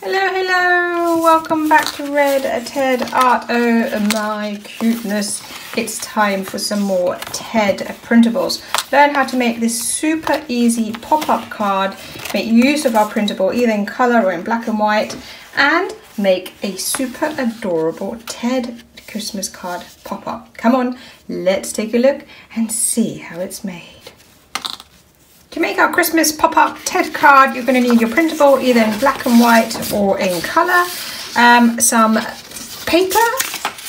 Hello, welcome back to Red Ted Art. Oh my cuteness, it's time for some more Ted printables. Learn how to make this super easy pop-up card, make use of our printable either in colour or in black and white, and make a super adorable Ted Christmas card pop-up. Come on, let's take a look and see how it's made. To make our Christmas pop-up Ted card, you're going to need your printable either in black and white or in colour, some paper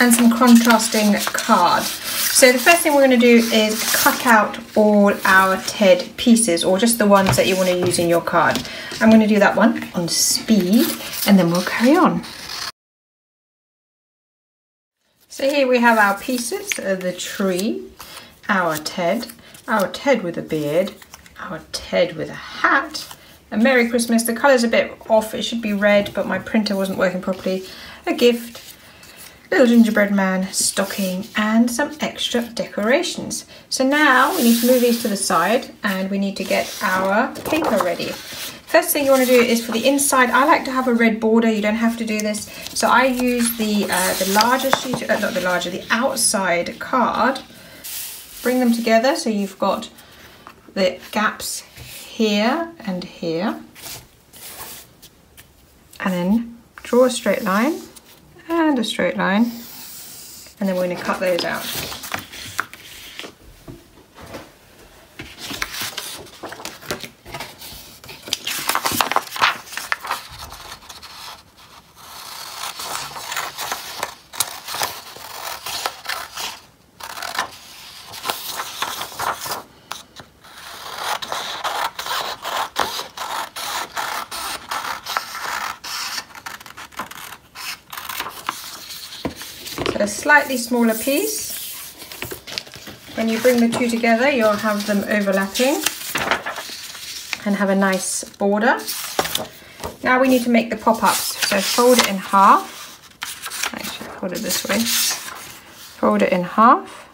and some contrasting card. So the first thing we're going to do is cut out all our Ted pieces, or just the ones that you want to use in your card. I'm going to do that one on speed and then we'll carry on. So here we have our pieces, the tree, our Ted with a beard, our Ted with a hat, a Merry Christmas. The colour's a bit off, it should be red, but my printer wasn't working properly. A gift, little gingerbread man, stocking, and some extra decorations. So now we need to move these to the side and we need to get our paper ready. First thing you want to do is for the inside, I like to have a red border. You don't have to do this. So I use the larger sheet, the outside card. Bring them together so you've got the gaps here and here, and then draw a straight line and a straight line, and then we're going to cut those out. A slightly smaller piece. When you bring the two together, you'll have them overlapping and have a nice border. Now we need to make the pop-ups. So fold it in half. Actually, fold it this way. Fold it in half.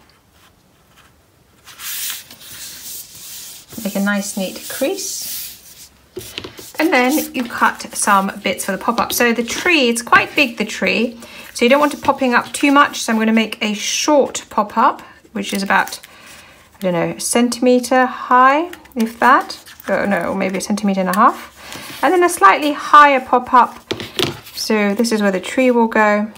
Make a nice neat crease. And then you cut some bits for the pop-up. So the tree, it's quite big, the tree. So you don't want it popping up too much. So I'm going to make a short pop-up, which is about, I don't know, a centimetre high, if that. Oh, no, or maybe a centimetre and a half. And then a slightly higher pop-up. So this is where the tree will go.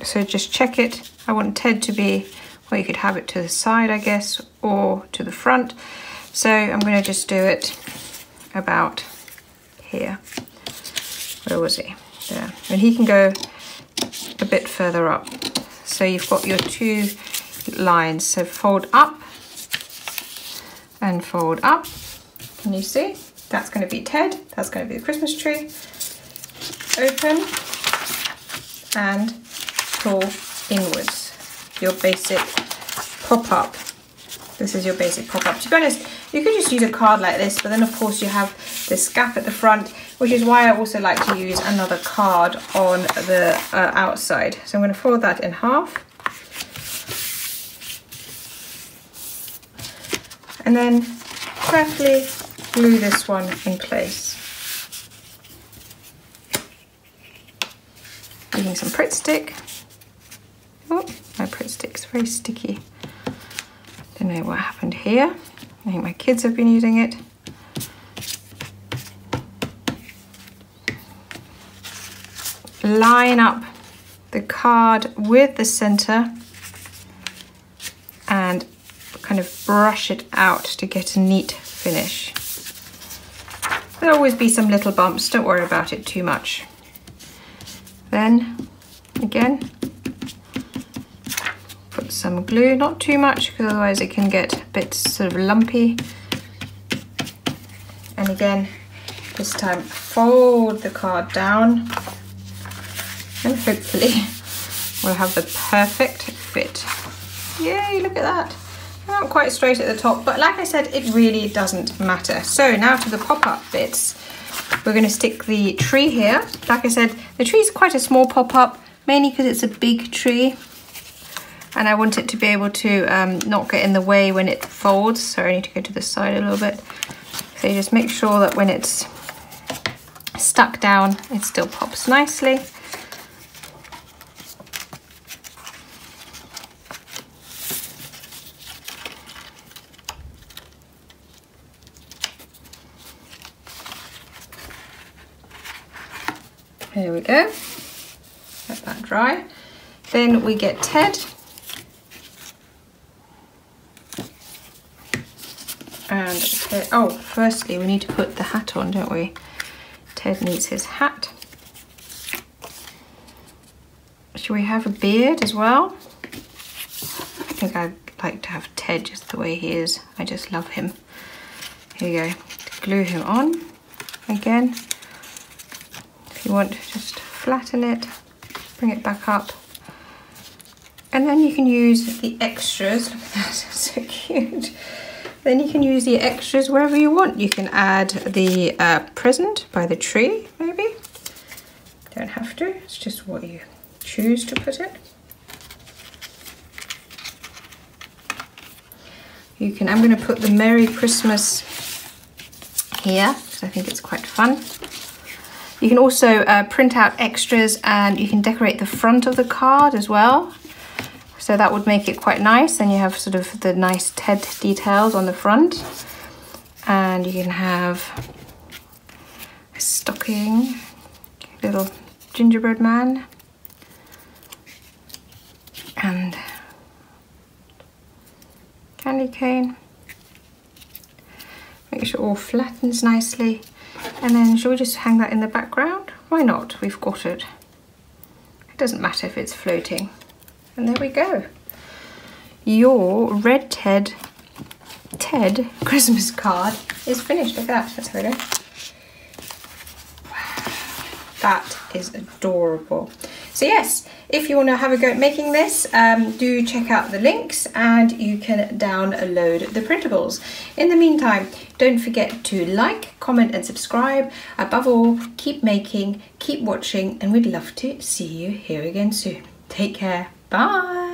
So just check it. I want Ted to be, well, you could have it to the side, I guess, or to the front. So I'm going to just do it about here. Where was he? There. And he can go a bit further up. So you've got your two lines. So fold up and fold up. Can you see? That's going to be Ted. That's going to be the Christmas tree. Open and pull inwards. Your basic pop-up. This is your basic pop-up. To be honest, you could just use a card like this, but then of course you have this gap at the front, which is why I also like to use another card on the outside. So I'm going to fold that in half. And then carefully glue this one in place. Using some Pritt stick. Oh, my Pritt stick's very sticky. Don't know what happened here. I think my kids have been using it. Line up the card with the center and kind of brush it out to get a neat finish. There'll always be some little bumps, don't worry about it too much. Then again, put some glue, not too much because otherwise it can get a bit sort of lumpy. And again, this time fold the card down and hopefully we'll have the perfect fit. Yay, look at that. Not quite straight at the top, but like I said, it really doesn't matter. So now to the pop-up bits. We're going to stick the tree here. Like I said, the tree is quite a small pop-up, mainly because it's a big tree. And I want it to be able to not get in the way when it folds. So I need to go to the side a little bit. So you just make sure that when it's stuck down, it still pops nicely. There we go, let that dry. Then we get Ted. And Ted, oh, firstly we need to put the hat on, don't we? Ted needs his hat. Should we have a beard as well? I think I'd like to have Ted just the way he is. I just love him. Here you go, glue him on again. If you want, just flatten it, bring it back up. And then you can use the extras. Look at that, so cute. Then you can use the extras wherever you want. You can add the present by the tree, maybe. Don't have to, it's just what you choose to put it. You can, I'm going to put the Merry Christmas here, because I think it's quite fun. You can also print out extras and you can decorate the front of the card as well. So that would make it quite nice. Then you have sort of the nice Ted details on the front. And you can have a stocking, little gingerbread man. And candy cane. Make sure it all flattens nicely. And then shall we just hang that in the background? Why not? We've got it. It doesn't matter if it's floating. And there we go. Your red Ted Christmas card is finished. Look at that. That's how we go. Wow. That is adorable. So yes, if you want to have a go at making this, do check out the links and you can download the printables. In the meantime, don't forget to like, comment and subscribe. Above all, keep making, keep watching, and we'd love to see you here again soon. Take care. Bye.